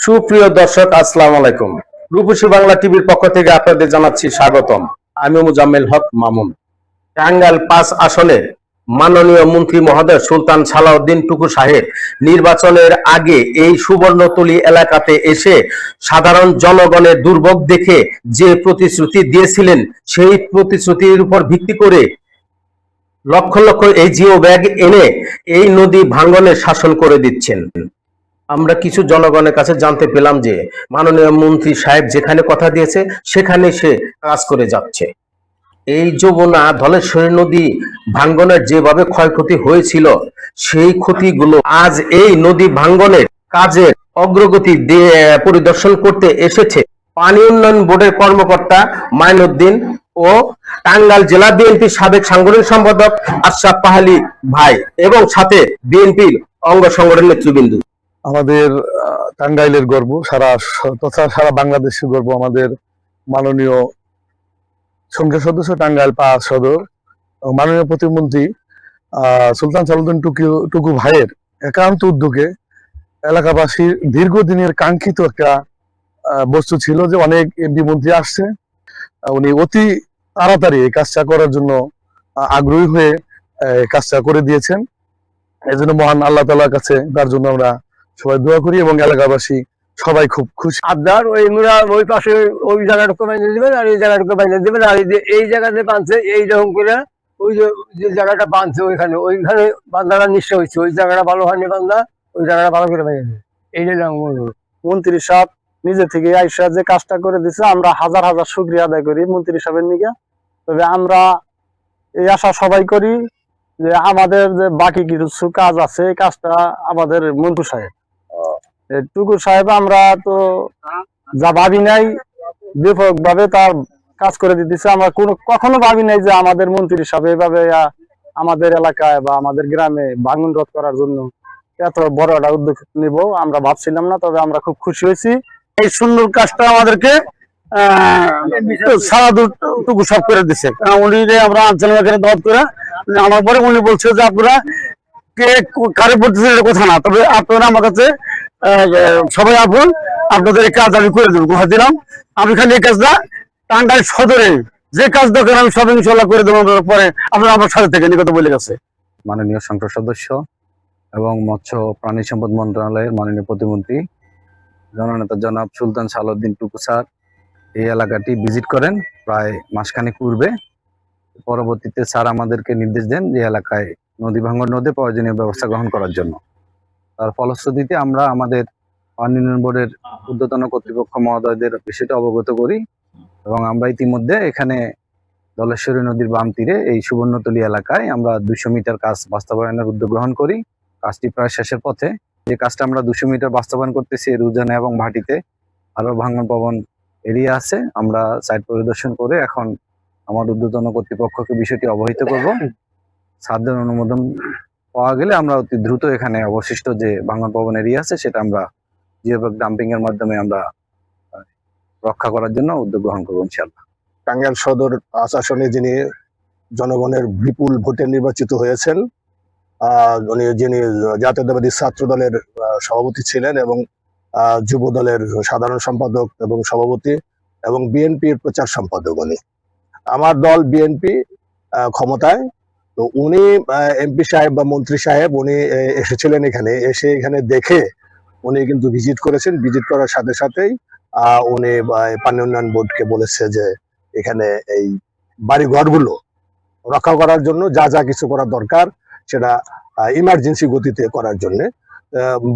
সুপ্রিয় দর্শক, আসসালামু আলাইকুম। রূপসী বাংলা টিভির পক্ষ থেকে আপনাদের জানাচ্ছি স্বাগতম। আমি মোজাম্মেল হক মামুন। টাঙ্গাইল ৫ আসনে মাননীয় মন্ত্রী মহোদয় সুলতান সালাউদ্দিন টুকু সাহেব নির্বাচনের আগে এই সুবর্ণতলী এলাকাতে এসে সাধারণ জনগণের দুর্ভোগ দেখে যে প্রতিশ্রুতি দিয়েছিলেন, সেই প্রতিশ্রুতির উপর ভিত্তি করে লক্ষ লক্ষ এই জিও ব্যাগ এনে এই নদী ভাঙ্গনের শাসন করে দিচ্ছেন। আমরা কিছু জনগণের কাছে জানতে পেলাম যে মাননীয় মন্ত্রী সাহেব যেখানে কথা দিয়েছে সেখানে সে কাজ করে যাচ্ছে। এই যমুনা ধলেশ্বরী নদী ভাঙ্গনের যেভাবে ক্ষয়ক্ষতি হয়েছিল, সেই ক্ষতিগুলো আজ এই নদী ভাঙ্গনের কাজের অগ্রগতি পরিদর্শন করতে এসেছে পানি উন্নয়ন বোর্ডের কর্মকর্তা মাইনুদ্দিন ও টাঙ্গাইল জেলা বিএনপির সাবেক সাংগঠনিক সম্পাদক আশরাফ পাহালি ভাই এবং সাথে বিএনপির অঙ্গ সংগঠনের নেতৃবৃন্দ। আমাদের টাঙ্গাইলের গর্ব, তথা সারা বাংলাদেশের গর্ব আমাদের মাননীয় সংসদ সদস্য টাঙ্গাইল ৫ সদর মাননীয় প্রতিমন্ত্রী সুলতান সালাউদ্দিন টুকু ভাইয়ের একান্ত উদ্যোগে এলাকাবাসীর দীর্ঘদিনের কাঙ্ক্ষিত একটা বস্তু ছিল যে অনেক এমপি মন্ত্রী আসছে, উনি অতি তাড়াতাড়ি এই কাজটা করার জন্য আগ্রহী হয়ে কাজটা করে দিয়েছেন। এই জন্য মহান আল্লাহ তাআলার কাছে তার জন্য আমরা সবাই দোয়া করি এবং এলাকাবাসী সবাই খুব খুশি। আপনার ওই পাশে ওই জায়গাটুকু বাইনে দিবেন আর এই জায়গাটুকু বাইনে দিবেন, আর এই জায়গাতে বাঁধছে এইরকম করে ওই যে জায়গাটা বাঁধছে ওইখানে বান্ধাটা নিশ্চয় হয়েছে, ওই জায়গাটা ভালো হয়নি বান্ধা, ওই জায়গাটা ভালো করে বাইনে দেবে। এইটাই মন্ত্রী সাহেব নিজে থেকে আইসা যে কাজটা করে দিচ্ছে, আমরা হাজার হাজার শুকরিয়া আদায় করি মন্ত্রী সাহেবের নিকে। তবে আমরা এই আশা সবাই করি যে আমাদের যে বাকি কিছু কাজ আছে, এই কাজটা আমাদের মন্ত্রী সাহেব টুকু সাহেব আমরা তো যা ভাবি নাই ব্যাপক ভাবে তার কাজ করে দিতেছে। আমরা কখনো ভাবি নাই যে আমাদের মন্ত্রী সাহেব এইভাবে আমাদের এলাকায় বা আমাদের গ্রামে ভাঙন রোধ করার জন্য এত বড় একটা উদ্যোগ নিব আমরা ভাবছিলাম না। তবে আমরা খুব খুশি হয়েছি। এই সুন্দর কাজটা আমাদেরকে টুকু সব করে দিচ্ছে। উনি আমরা আঞ্চলিক দর করে আমার পরে উনি বলছে যে আপনারা কে কারে পড়তেছে এটা কথা না, তবে আপনারা আমার কাছে সবাই আপন, আপনাদের এই কাজ আমি করে দেবো, কথা দিলাম। আমি খালি এই কাজটা টাঙ্গাইল সদরে যে কাজ দরকার আমি সব ইনশাল্লাহ করে দেবো। পরে আপনারা আমার সাথে থেকে নিকট বলে গেছে মাননীয় সংসদ সদস্য এবং মৎস্য প্রাণী সম্পদ মন্ত্রণালয়ের মাননীয় প্রতিমন্ত্রী জননেতা জনাব সুলতান সালাউদ্দিন টুকু স্যার এই এলাকাটি ভিজিট করেন প্রায় মাসখানেক পূর্বে। পরবর্তীতে স্যার আমাদেরকে নির্দেশ দেন যে এলাকায় নদী ভাঙ্গন রোধে প্রয়োজনীয় ব্যবস্থা গ্রহণ করার জন্য। তার ফলশ্রুতিতে আমরা আমাদের পানি উন্নয়ন বোর্ডের ঊর্ধ্বতন কর্তৃপক্ষ মহোদয়দের বিষয়টি অবগত করি এবং আমরা ইতিমধ্যে এখানে ধলেশ্বরী নদীর বাম তীরে এই সুবর্ণতলী এলাকায় আমরা 200 মিটার কাজ বাস্তবায়নের উদ্যোগ গ্রহণ করি। কাজটি প্রায় শেষের পথে। যে কাজটা আমরা 200 মিটার বাস্তবায়ন করতেছি, এর উজানে এবং ভাটিতে আরো ভাঙ্গন পবন এরিয়া আছে। আমরা সাইট পরিদর্শন করে এখন আমার ঊর্ধ্বতন কর্তৃপক্ষকে বিষয়টি অবহিত করব। স্যারদের অনুমোদন পাওয়া গেলে আমরা অতি দ্রুত এখানে অবশিষ্ট যে ভাঙ্গন পবন এরিয়া আছে সেটা আমরা জিওব্যাগ ডাম্পিং এর মাধ্যমে আমরা রক্ষা করার জন্য উদ্যোগ গ্রহণ করবো ইনশাআল্লাহ। টাঙ্গাইল সদর ৫ আসনে যিনি জনগণের বিপুল ভোটে নির্বাচিত হয়েছেন, যিনি জাতীয়তাবাদী ছাত্র দলের সভাপতি ছিলেন এবং যুব দলের সাধারণ সম্পাদক এবং সভাপতি এবং বিএনপির প্রচার সম্পাদক। উনি আমার দল বিএনপি ক্ষমতায়, তো উনি এমপি সাহেব বা মন্ত্রী সাহেব উনি এসেছিলেন এখানে, এসে এখানে দেখে উনি কিন্তু ভিজিট করেছেন। ভিজিট করার সাথে সাথেই উনি পানি উন্নয়ন বোর্ডকে বলেছে যে এখানে এই বাড়ি ঘরগুলো রক্ষা করার জন্য যা যা কিছু করা দরকার সেটা ইমার্জেন্সি গতিতে করার জন্য।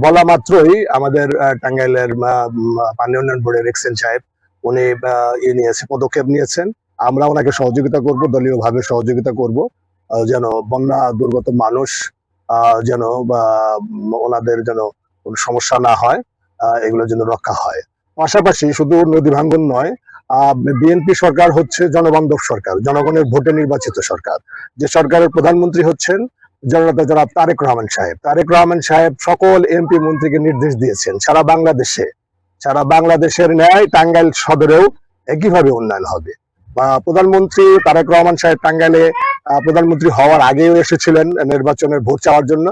বলা মাত্রই আমাদের টাঙ্গাইলের পানি উন্নয়ন বোর্ডের এক্সেন সাহেব উনি পদক্ষেপ নিয়েছেন। আমরা ওনাকে সহযোগিতা করব, দলীয় ভাবে সহযোগিতা করব, যেন বন্যা দুর্গত মানুষ যেন ওনাদের যেন কোনো সমস্যা না হয়, এগুলো যেন রক্ষা হয়। পাশাপাশি শুধু নদী ভাঙ্গন নয়, বিএনপি সরকার হচ্ছে জনবান্ধব সরকার, জনগণের ভোটে নির্বাচিত সরকার। যে সরকারের প্রধানমন্ত্রী হচ্ছেন জননেতা জনাব তারেক রহমান সাহেব। তারেক রহমান সাহেব সকল এমপি মন্ত্রীকে নির্দেশ দিয়েছেন সারা বাংলাদেশের ন্যায় টাঙ্গাইল সদরেও একইভাবে উন্নয়ন হবে। প্রধানমন্ত্রী তারেক রহমান সাহেব টাঙ্গাইলে প্রধানমন্ত্রী হওয়ার আগেও এসেছিলেন নির্বাচনের ভোট চাওয়ার জন্য।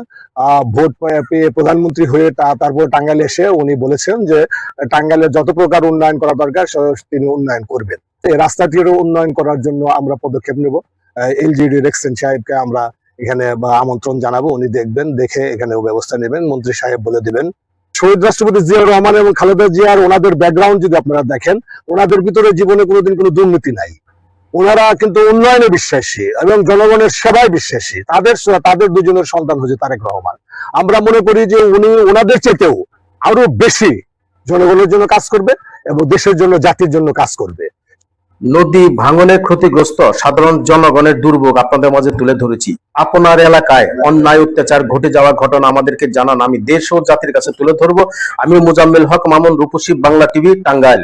ভোট পেয়ে প্রধানমন্ত্রী হয়ে তারপর টাঙ্গাইলে এসে উনি বলেছেন যে টাঙ্গাইলের যত প্রকার উন্নয়ন করা দরকার তিনি উন্নয়ন করবেন। এই রাস্তাটিরও উন্নয়ন করার জন্য আমরা পদক্ষেপ নেব। এলজিডি রেক্সেন সাহেবকে আমরা এখানে আমন্ত্রণ জানাবো, উনি দেখবেন, দেখে এখানে ব্যবস্থা নেবেন, মন্ত্রী সাহেব বলে দিবেন। শহীদ রাষ্ট্রপতি জিয়াউর রহমান এবং খালেদা জিয়ার ওনাদের ব্যাকগ্রাউন্ড যদি আপনারা দেখেন, ওনাদের ভিতরে জীবনে কোনোদিন কোনো দুর্নীতি নাই। ওনারা কিন্তু উন্নয়নে বিশ্বাসী এবং জনগণের সেবায় বিশ্বাসী। তাদের দুজনের সন্তান হচ্ছে তারেক রহমান। আমরা মনে করি যে উনি ওনাদের চেয়েও আরো বেশি জনগণের জন্য কাজ করবে এবং দেশের জন্য, জাতির জন্য কাজ করবে। নদী ভাঙনের ক্ষতিগ্রস্ত সাধারণ জনগণের দুর্ভোগ আপনাদের মাঝে তুলে ধরেছি। আপনার এলাকায় অন্যায় অত্যাচার ঘটে যাওয়া ঘটনা আমাদেরকে জানান, আমি দেশ ও জাতির কাছে তুলে ধরবো। আমি মোজাম্মেল হক মামুন, রূপসী বাংলা টিভি, টাঙ্গাইল।